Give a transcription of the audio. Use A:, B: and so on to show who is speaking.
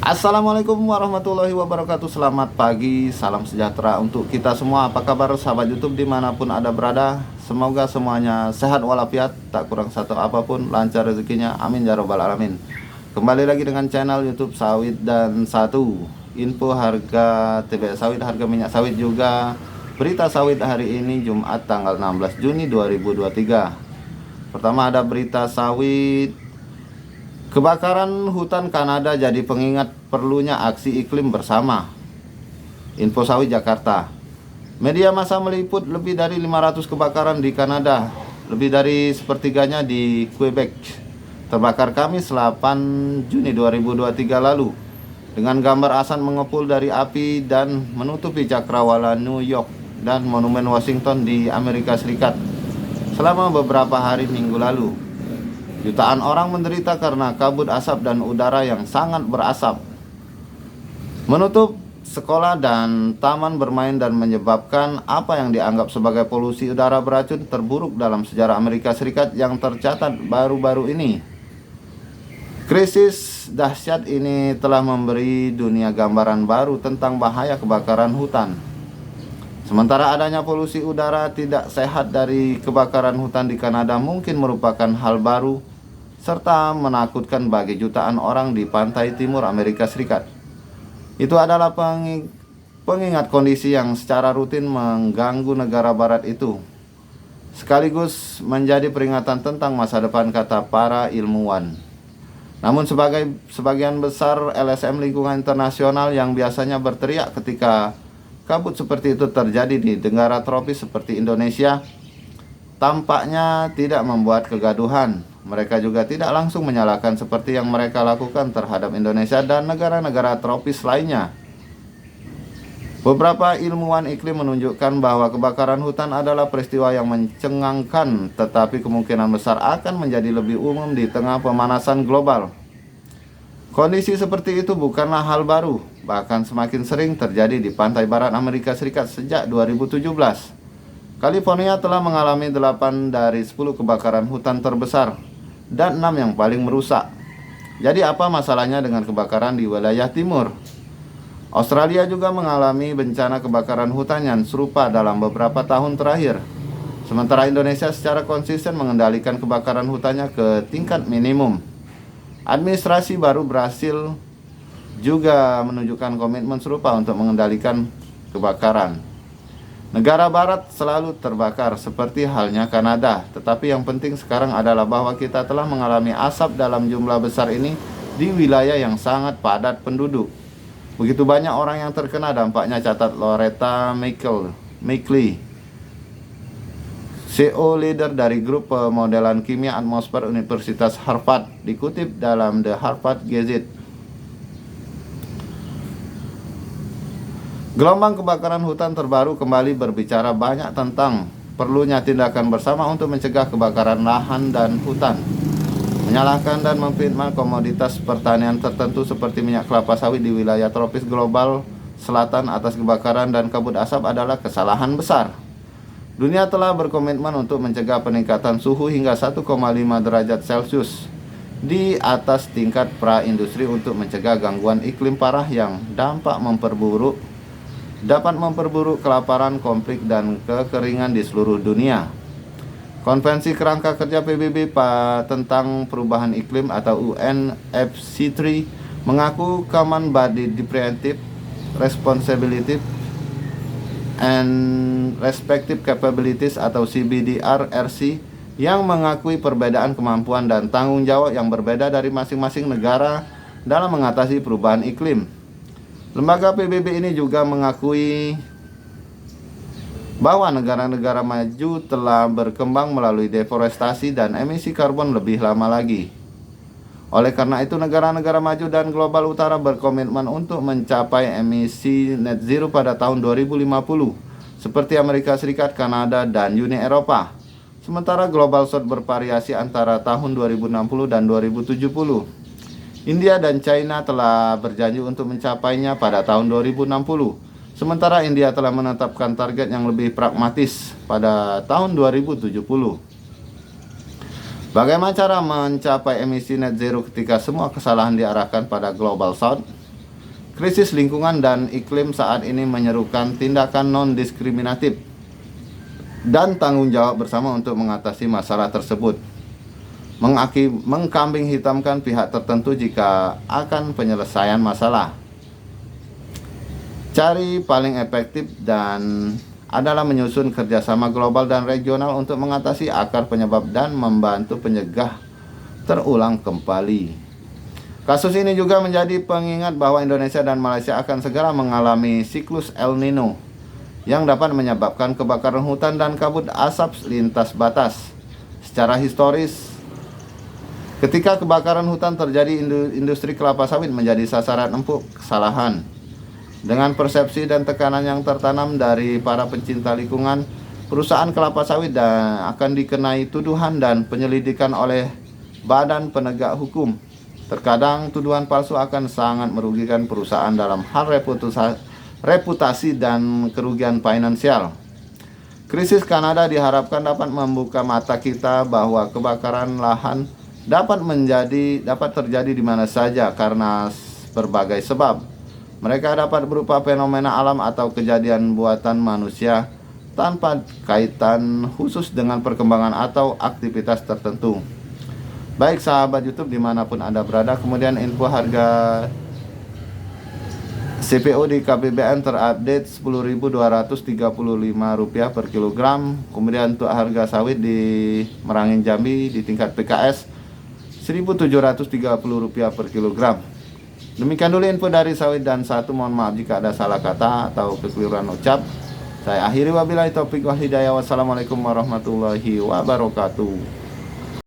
A: Assalamualaikum warahmatullahi wabarakatuh. Selamat pagi, salam sejahtera untuk kita semua. Apa kabar sahabat YouTube dimanapun Anda berada? Semoga semuanya sehat walafiat, tak kurang satu apapun, lancar rezekinya, amin ya robbal alamin. Kembali lagi dengan channel YouTube Sawit dan Satu. Info harga TBS sawit, harga minyak sawit, juga berita sawit hari ini Jumat tanggal 16 Juni 2023. Pertama ada berita sawit. Kebakaran hutan Kanada jadi pengingat perlunya aksi iklim bersama. Info Sawit Jakarta. Media massa meliput lebih dari 500 kebakaran di Kanada, lebih dari sepertiganya di Quebec. Terbakar Kamis 8 Juni 2023 lalu, dengan gambar asap mengepul dari api dan menutupi cakrawala New York dan monumen Washington di Amerika Serikat selama beberapa hari minggu lalu. Jutaan orang menderita karena kabut asap dan udara yang sangat berasap, menutup sekolah dan taman bermain, dan menyebabkan apa yang dianggap sebagai polusi udara beracun terburuk dalam sejarah Amerika Serikat yang tercatat baru-baru ini. Krisis dahsyat ini telah memberi dunia gambaran baru tentang bahaya kebakaran hutan. Sementara adanya polusi udara tidak sehat dari kebakaran hutan di Kanada mungkin merupakan hal baru serta menakutkan bagi jutaan orang di pantai timur Amerika Serikat. Itu adalah pengingat kondisi yang secara rutin mengganggu negara barat itu, sekaligus menjadi peringatan tentang masa depan, kata para ilmuwan. Namun sebagian besar LSM lingkungan internasional yang biasanya berteriak ketika kabut seperti itu terjadi di negara tropis seperti Indonesia, tampaknya tidak membuat kegaduhan. Mereka juga tidak langsung menyalahkan seperti yang mereka lakukan terhadap Indonesia dan negara-negara tropis lainnya. Beberapa ilmuwan iklim menunjukkan bahwa kebakaran hutan adalah peristiwa yang mencengangkan, tetapi kemungkinan besar akan menjadi lebih umum di tengah pemanasan global. Kondisi seperti itu bukanlah hal baru, bahkan semakin sering terjadi di pantai barat Amerika Serikat sejak 2017. California telah mengalami 8 dari 10 kebakaran hutan terbesar dan 6 yang paling merusak. Jadi apa masalahnya dengan kebakaran di wilayah timur? Australia juga mengalami bencana kebakaran hutan yang serupa dalam beberapa tahun terakhir. Sementara Indonesia secara konsisten mengendalikan kebakaran hutannya ke tingkat minimum. Administrasi baru Brasil juga menunjukkan komitmen serupa untuk mengendalikan kebakaran. Negara barat selalu terbakar seperti halnya Kanada, tetapi yang penting sekarang adalah bahwa kita telah mengalami asap dalam jumlah besar ini di wilayah yang sangat padat penduduk. Begitu banyak orang yang terkena dampaknya, catat Loretta Mickley, CO leader dari grup pemodelan kimia atmosfer Universitas Harvard, dikutip dalam The Harvard Gazette. Gelombang kebakaran hutan terbaru kembali berbicara banyak tentang perlunya tindakan bersama untuk mencegah kebakaran lahan dan hutan. Menyalahkan dan memfitnah komoditas pertanian tertentu seperti minyak kelapa sawit di wilayah tropis global selatan atas kebakaran dan kabut asap adalah kesalahan besar. Dunia telah berkomitmen untuk mencegah peningkatan suhu hingga 1,5 derajat Celcius di atas tingkat pra-industri untuk mencegah gangguan iklim parah yang dapat memperburuk kelaparan, konflik, dan kekeringan di seluruh dunia. Konvensi Kerangka Kerja PBB tentang Perubahan Iklim atau UNFCCC mengaku Common Body Preventive Responsibility and Respective Capabilities atau CBDR-RC yang mengakui perbedaan kemampuan dan tanggung jawab yang berbeda dari masing-masing negara dalam mengatasi perubahan iklim. Lembaga PBB ini juga mengakui bahwa negara-negara maju telah berkembang melalui deforestasi dan emisi karbon lebih lama lagi. Oleh karena itu, negara-negara maju dan global utara berkomitmen untuk mencapai emisi net zero pada tahun 2050, seperti Amerika Serikat, Kanada, dan Uni Eropa. Sementara Global South bervariasi antara tahun 2060 dan 2070. India dan China telah berjanji untuk mencapainya pada tahun 2060. Sementara India telah menetapkan target yang lebih pragmatis pada tahun 2070. Bagaimana cara mencapai emisi net zero ketika semua kesalahan diarahkan pada Global South? Krisis lingkungan dan iklim saat ini menyerukan tindakan non-diskriminatif dan tanggung jawab bersama untuk mengatasi masalah tersebut. Mengkambing hitamkan pihak tertentu jika akan penyelesaian masalah. Cari paling efektif dan adalah menyusun kerjasama global dan regional untuk mengatasi akar penyebab dan membantu penyegah terulang kembali. Kasus ini juga menjadi pengingat bahwa Indonesia dan Malaysia akan segera mengalami siklus El Nino yang dapat menyebabkan kebakaran hutan dan kabut asap lintas batas. Secara historis, ketika kebakaran hutan terjadi, industri kelapa sawit menjadi sasaran empuk kesalahan. Dengan persepsi dan tekanan yang tertanam dari para pencinta lingkungan, perusahaan kelapa sawit akan dikenai tuduhan dan penyelidikan oleh badan penegak hukum. Terkadang tuduhan palsu akan sangat merugikan perusahaan dalam hal reputasi dan kerugian finansial. Krisis Kanada diharapkan dapat membuka mata kita bahwa kebakaran lahan dapat terjadi di mana saja karena berbagai sebab. Mereka dapat berupa fenomena alam atau kejadian buatan manusia tanpa kaitan khusus dengan perkembangan atau aktivitas tertentu. Baik sahabat YouTube dimanapun Anda berada, kemudian info harga CPO di KBBN terupdate Rp10.235 per kilogram. Kemudian untuk harga sawit di Merangin Jambi di tingkat PKS Rp1.730 per kilogram. Demikian dulu info dari sawit dan satu. Mohon maaf jika ada salah kata atau kekeliruan ucap. Saya akhiri wabillahi taufiq wal hidayah. Wassalamualaikum warahmatullahi wabarakatuh.